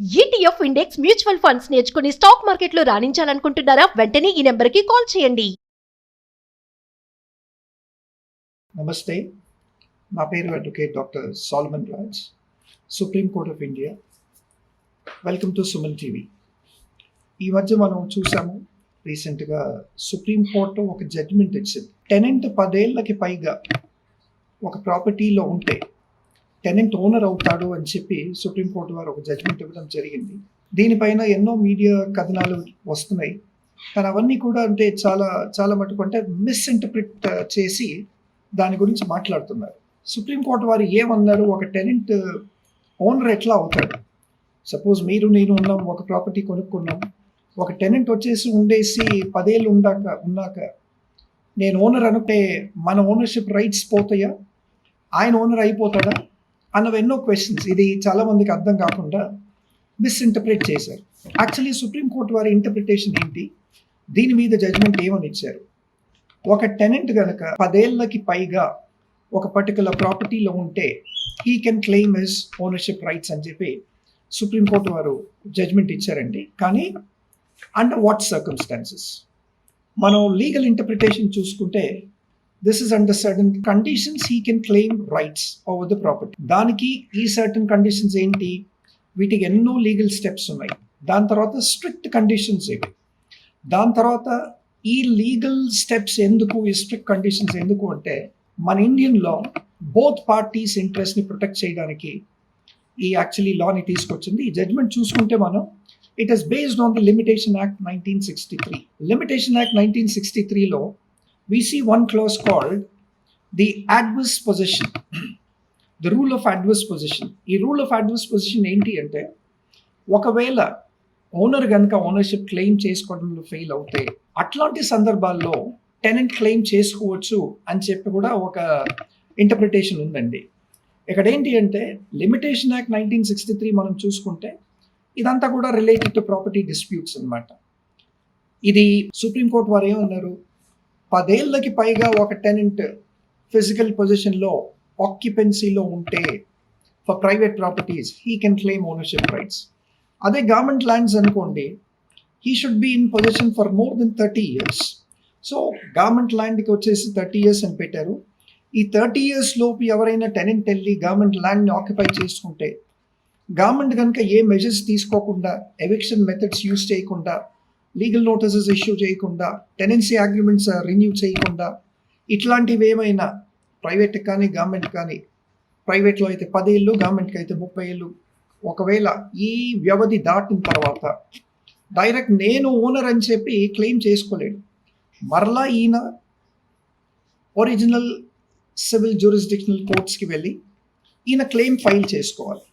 ETF index mutual funds నేర్చుకుని stock మార్కెట్లో రాణించాలనుకుంటున్నారా? వెంటనే ఈ నెంబర్కి కాల్ చేయండి. నమస్తే, నా పేరు advocate doctor Solomon Raj, supreme court of India. Welcome to Suman TV. ఈ మధ్య మనం చూసాము, రీసెంట్గా సుప్రీం కోర్టు ఒక జడ్జిమెంట్ ఇచ్చింది. టెనెంట్ 10 ఏళ్ళకి పైగా ఒక ప్రాపర్టీలో ఉంటే టెనెంట్ ఓనర్ అవుతాడు అని చెప్పి సుప్రీంకోర్టు వారు ఒక జడ్జిమెంట్ ఇవ్వడం జరిగింది. దీనిపైన ఎన్నో మీడియా కథనాలు వస్తున్నాయి, కానీ అవన్నీ కూడా అంటే చాలా మటుకు అంటే మిస్ఇంటర్ప్రిట్ చేసి దాని గురించి మాట్లాడుతున్నారు. సుప్రీంకోర్టు వారు ఏమన్నారు, ఒక టెనెంట్ ఓనర్ ఎట్లా అవుతాడు? సపోజ్ మీరు నేను ఉన్నాం, ఒక ప్రాపర్టీ కొనుక్కున్నాం, ఒక టెనెంట్ వచ్చేసి ఉండేసి 10 ఏళ్ళు ఉన్నాక నేను ఓనర్ అనుకుంటే మన ఓనర్షిప్ రైట్స్ పోతాయా, ఆయన ఓనర్ అయిపోతాడా అన్నవి ఎన్నో క్వశ్చన్స్. ఇది చాలామందికి అర్థం కాకుండా మిస్ఇంటర్ప్రిట్ చేశారు. యాక్చువల్లీ సుప్రీంకోర్టు వారి ఇంటర్ప్రిటేషన్ ఏంటి, దీని మీద జడ్జ్మెంట్ ఏమని ఇచ్చారు? ఒక టెనెంట్ కనుక 10 ఏళ్ళకి పైగా ఒక పర్టికులర్ ప్రాపర్టీలో ఉంటే he can claim his ownership rights అని చెప్పి సుప్రీంకోర్టు వారు జడ్జ్మెంట్ ఇచ్చారండి. కానీ అండర్ వాట్ సర్కమ్స్టాన్సెస్? మనం లీగల్ ఇంటర్ప్రిటేషన్ చూసుకుంటే this is under certain conditions he can claim rights over the property. దానికి ఈ సర్టన్ కండిషన్స్ ఏంటి, వీటికి ఎన్నో లీగల్ స్టెప్స్ ఉన్నాయి. దాని తర్వాత స్ట్రిక్ట్ కండిషన్స్ ఇవి. దాని తర్వాత ఈ లీగల్ స్టెప్స్ ఎందుకు, ఈ స్ట్రిక్ట్ కండిషన్స్ ఎందుకు అంటే మన ఇండియన్ లా బోత్ పార్టీస్ ఇంట్రెస్ట్ని ప్రొటెక్ట్ చేయడానికి ఈ యాక్చువల్లీ లాని తీసుకొచ్చింది. ఈ జడ్జ్మెంట్ చూసుకుంటే మనం it is based on the limitation act 1963. Limitation act 1963లో we see one clause called the adverse possession, the rule of adverse possession. ఈ రూల్ ఆఫ్ అడ్వర్స్ పొజిషన్ ఏంటి అంటే, ఒకవేళ ఓనర్ కనుక ఓనర్షిప్ క్లెయిమ్ చేసుకోవడంలో ఫెయిల్ అవుతే అట్లాంటి సందర్భాల్లో టెనెంట్ క్లెయిమ్ చేసుకోవచ్చు అని చెప్పి కూడా ఒక ఇంటర్ప్రిటేషన్ ఉందండి. ఇక్కడ ఏంటి అంటే లిమిటేషన్ యాక్ట్ 1963 మనం చూసుకుంటే ఇదంతా కూడా రిలేటెడ్ టు ప్రాపర్టీ డిస్ప్యూట్స్ అన్నమాట. ఇది సుప్రీంకోర్టు వారు ఏమన్నారు, 10 ఏళ్ళకి పైగా ఒక టెనెంట్ ఫిజికల్ పొజిషన్లో ఆక్యుపెన్సీలో ఉంటే for private properties he can claim ownership rights. అదే గవర్నమెంట్ ల్యాండ్స్ అనుకోండి, he should be in position for more than 30 years. So government ల్యాండ్కి వచ్చేసి 30 years అని పెట్టారు. ఈ 30 years లోపు ఎవరైనా టెనెంట్ వెళ్ళి గవర్నమెంట్ ల్యాండ్ని ఆక్యుపై చేసుకుంటే గవర్నమెంట్ కనుక ఏ మెజర్స్ తీసుకోకుండా, ఎవిక్షన్ మెథడ్స్ యూజ్ చేయకుండా, లీగల్ నోటీసెస్ ఇష్యూ చేయకుండా, టెనెన్సీ అగ్రిమెంట్స్ రిన్యూ చేయకుండా, ఇట్లాంటివి ఏమైనా ప్రైవేట్కి కానీ గవర్నమెంట్ కానీ, ప్రైవేట్లో అయితే 10 ఏళ్ళు, గవర్నమెంట్కి అయితే 30 ఏళ్ళు, ఒకవేళ ఈ వ్యవధి దాటిన తర్వాత డైరెక్ట్ నేను ఓనర్ అని చెప్పి క్లెయిమ్ చేసుకోలేడు. మరలా ఈయన ఒరిజినల్ సివిల్ జ్యూరిస్డిక్షనల్ కోర్ట్స్కి వెళ్ళి ఈయన క్లెయిమ్ ఫైల్ చేసుకోవాలి.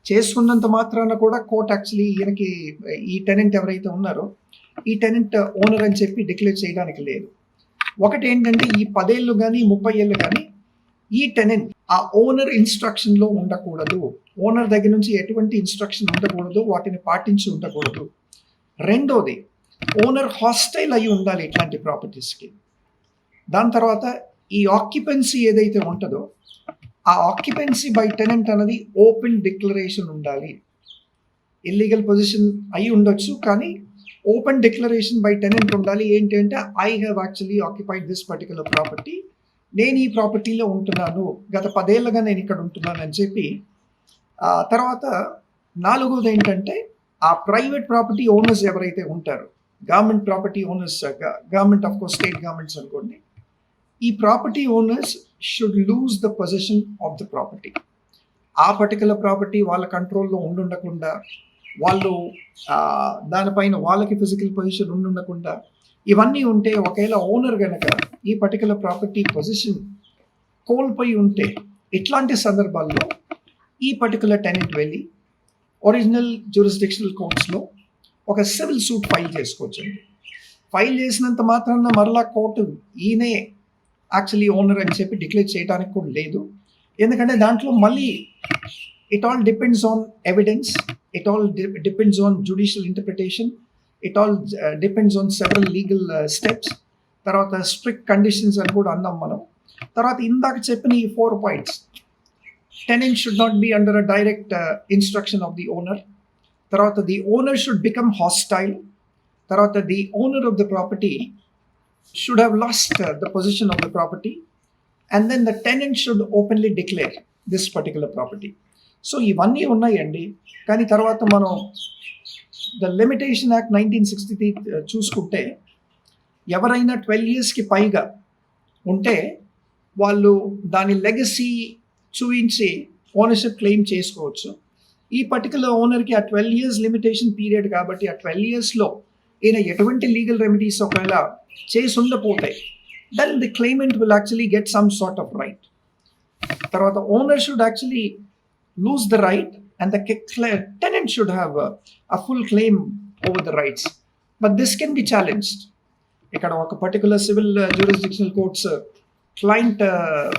చేసుకున్నంత మాత్రాన కూడా కోర్ట్ యాక్చువల్లీ ఈయనకి ఈ టెనెంట్ ఎవరైతే ఉన్నారో ఈ టెనెంట్ ఓనర్ అని చెప్పి డిక్లేర్ చేయడానికి లేదు. ఒకటి ఏంటంటే, ఈ 10 ఏళ్ళు కానీ 30 ఏళ్ళు కానీ ఈ టెనెంట్ ఆ ఓనర్ ఇన్స్ట్రక్షన్లో ఉండకూడదు. ఓనర్ దగ్గర నుంచి ఎటువంటి ఇన్స్ట్రక్షన్ ఉండకూడదు, వాటిని పాటించి ఉండకూడదు. రెండోది, ఓనర్ హాస్టైల్ అయి ఉండాలి ఇట్లాంటి ప్రాపర్టీస్కి. దాని తర్వాత ఈ ఆక్యుపెన్సీ ఏదైతే ఉంటుందో ఆ ఆక్యుపెన్సీ బై టెనెంట్ అనేది ఓపెన్ డిక్లరేషన్ ఉండాలి. ఇల్లీగల్ పొజిషన్ అయి ఉండొచ్చు, కానీ ఓపెన్ డిక్లరేషన్ బై టెనెంట్ ఉండాలి. ఏంటి అంటే, I have actually occupied this particular property, నేను ఈ ప్రాపర్టీలో ఉంటున్నాను, గత 10 ఏళ్ళుగా నేను ఇక్కడ ఉంటున్నాను అని చెప్పి. తర్వాత 4వది ఏంటంటే, ఆ ప్రైవేట్ ప్రాపర్టీ ఓనర్స్ ఎవరైతే ఉంటారో, government property owners, government of course state governments అనుకోండి, ఈ property owners should lose the position of the property. ఆ పర్టికులర్ ప్రాపర్టీ వాళ్ళ కంట్రోల్లో ఉండకుండా, వాళ్ళు దానిపైన వాళ్ళకి ఫిజికల్ పొజిషన్ ఉండకుండా, ఇవన్నీ ఉంటే ఒకవేళ ఓనర్ కనుక ఈ పర్టికులర్ ప్రాపర్టీ పొజిషన్ కోల్పోయి ఉంటే ఇట్లాంటి సందర్భాల్లో ఈ పర్టికులర్ టెనెంట్ వెళ్ళి ఒరిజినల్ జ్యూరిస్డిక్షనల్ కోర్ట్స్లో ఒక సివిల్ సూట్ ఫైల్ చేసుకోవచ్చండి. ఫైల్ చేసినంత మాత్రాన మరలా కోర్టు ఈయనే యాక్చువల్లీ ఓనర్ అని చెప్పి డిక్లేర్ చేయడానికి కూడా లేదు. ఎందుకంటే దాంట్లో మళ్ళీ it all depends on evidence, it all depends on judicial interpretation, it all depends on several legal steps. తర్వాత స్ట్రిక్ట్ కండిషన్స్ అని కూడా అన్నాం మనం. తర్వాత ఇందాక చెప్పిన ఈ 4 points, tenant should not be under a direct instruction of the owner. తర్వాత the owner should become hostile, తర్వాత the owner of the property should have lost the position of the property, and then the tenant should openly declare this particular property. So ఇవన్నీ ఉన్నాయండి. కానీ తర్వాత మనం the limitation act 1963 చూసుకుంటే ఎవరైనా 12 yearsకి పైగా ఉంటే వాళ్ళు దాని లెగసీ చూపించి ఓనర్షిప్ క్లెయిమ్ చేసుకోవచ్చు. ఈ పర్టికులర్ ఓనర్కి ఆ 12 years లిమిటేషన్ పీరియడ్ కాబట్టి ఆ 12 yearsలో ఈయన ఎటువంటి లీగల్ రెమెడీస్ ఒకవేళ చేసి ఉండపోతే then the claimant will actually get some sort of right. తర్వాత owner should actually lose the right and the tenant should have a full claim over the rights. But this can be challenged. ఇక్కడ ఒక particular civil jurisdictional courts client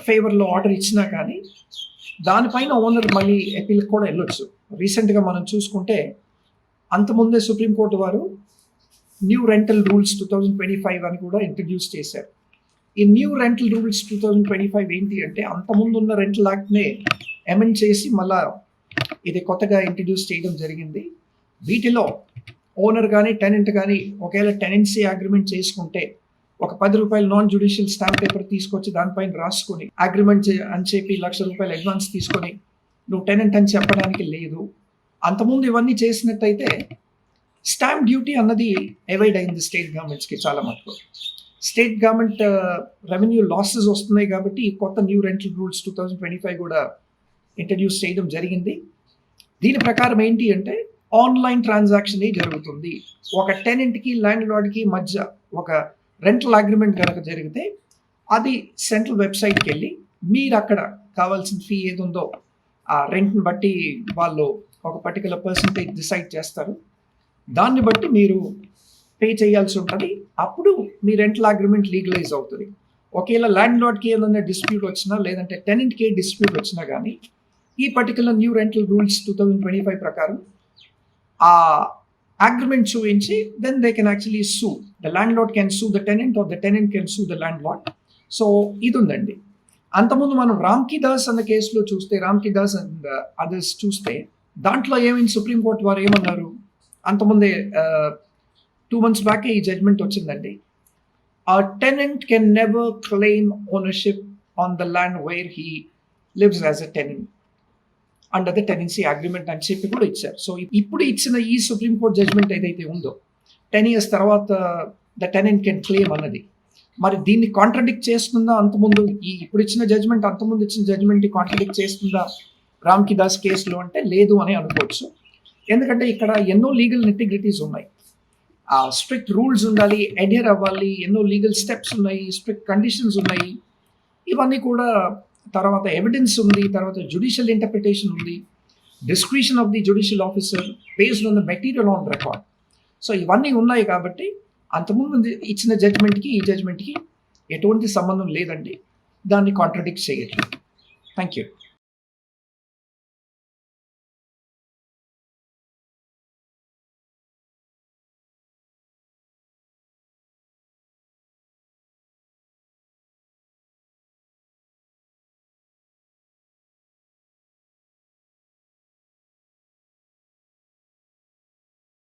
ఫేవర్లో order ఇచ్చినా కానీ దానిపైన owner మళ్ళీ అపీల్కి కూడా వెళ్ళొచ్చు. రీసెంట్గా మనం చూసుకుంటే అంతకుముందే సుప్రీంకోర్టు వారు న్యూ రెంటల్ రూల్స్ 2025 అని కూడా ఇంట్రడ్యూస్ చేశారు. ఈ న్యూ రెంటల్ రూల్స్ 2025 ఏంటి అంటే అంతకుముందు ఉన్న రెంటల్ యాక్ట్నే అమెండ్ చేసి మళ్ళా ఇది కొత్తగా ఇంట్రడ్యూస్ చేయడం జరిగింది. వీటిలో ఓనర్ కానీ టెనెంట్ కానీ ఒకవేళ టెనెన్సీ అగ్రిమెంట్ చేసుకుంటే ఒక ₹10 నాన్ జ్యుడిషియల్ స్టాంప్ పేపర్ తీసుకొచ్చి దానిపైన రాసుకొని అగ్రిమెంట్ అని చెప్పి ₹1,00,000 అడ్వాన్స్ తీసుకొని నువ్వు టెనెంట్ అని చెప్పడానికి లేదు. అంతకుముందు ఇవన్నీ చేసినట్టయితే స్టాంప్ డ్యూటీ అన్నది అవాయిడ్ అయింది స్టేట్ గవర్నమెంట్స్కి చాలా మటుకు. స్టేట్ గవర్నమెంట్ రెవెన్యూ లాసెస్ వస్తున్నాయి కాబట్టి ఈ కొత్త న్యూ రెంటల్ రూల్స్ 2025 కూడా ఇంట్రడ్యూస్ చేయడం జరిగింది. దీని ప్రకారం ఏంటి అంటే ఆన్లైన్ ట్రాన్సాక్షన్ జరుగుతుంది. ఒక టెనెంట్కి ల్యాండ్ లార్డ్కి మధ్య ఒక రెంటల్ అగ్రిమెంట్ కనుక జరిగితే అది సెంట్రల్ వెబ్సైట్కి వెళ్ళి మీరు అక్కడ కావాల్సిన ఫీ ఏది ఉందో ఆ రెంట్ని బట్టి వాళ్ళు ఒక పర్టికులర్ పర్సంటేజ్ డిసైడ్ చేస్తారు. దాన్ని బట్టి మీరు పే చేయాల్సి ఉంటుంది. అప్పుడు మీ రెంటల్ అగ్రిమెంట్ లీగలైజ్ అవుతుంది. ఒకవేళ ల్యాండ్ లార్డ్కి ఏదైనా డిస్ప్యూట్ వచ్చినా లేదంటే టెనెంట్కి డిస్ప్యూట్ వచ్చినా కానీ ఈ పర్టికులర్ న్యూ రెంటల్ రూల్స్ 2025 ప్రకారం ఆ అగ్రిమెంట్ చూపించి then they can actually sue the landlord can sue the tenant or the tenant can sue the landlord. So ఇది ఉందండి. అంతకుముందు మనం రామ్కి దాస్ అన్న కేసులో చూస్తే రామ్కి దాస్ అండ్ అదర్స్ చూస్తే దాంట్లో ఏమైంది సుప్రీంకోర్టు వారు ఏమన్నారు అంతకుముందే 2 months బ్యాక్ ఈ జడ్జ్మెంట్ వచ్చిందండి. A tenant can never claim ownership on the land where he lives as a tenant under the tenancy agreement అని చెప్పి కూడా ఇచ్చారు. సో ఇప్పుడు ఇచ్చిన ఈ సుప్రీం కోర్ట్ జడ్జ్మెంట్ ఏదైతే ఉందో 10 years తర్వాత ద టెనెంట్ కెన్ క్లెయిమ్ అన్నది మరి దీన్ని కాంట్రడిక్ట్ చేస్తుందా అంతకుముందు ఇప్పుడు ఇచ్చిన జడ్జ్మెంట్ అంతకుముందు ఇచ్చిన జడ్జ్మెంట్ని కాంట్రడిక్ట్ చేస్తుందా రామ్కి దాస్ కేసులో అంటే లేదు అని అనుకోవచ్చు. ఎందుకంటే ఇక్కడ ఎన్నో లీగల్ నెటిగ్రిటీస్ ఉన్నాయి. స్ట్రిక్ట్ రూల్స్ ఉండాలి, అడ్హెర్ అవ్వాలి, ఎన్నో లీగల్ స్టెప్స్ ఉన్నాయి, స్ట్రిక్ట్ కండిషన్స్ ఉన్నాయి. ఇవన్నీ కూడా తర్వాత ఎవిడెన్స్ ఉంది, తర్వాత జ్యుడిషియల్ ఇంటర్ప్రిటేషన్ ఉంది, discretion of the judicial officer based on the material on record. So ఇవన్నీ ఉన్నాయి కాబట్టి అంతకుముందు ఇచ్చిన జడ్జ్మెంట్కి ఈ జడ్జ్మెంట్కి ఎటువంటి సంబంధం లేదండి. దాన్ని కాంట్రడిక్ట్ చేయట్లేదు. Thank you.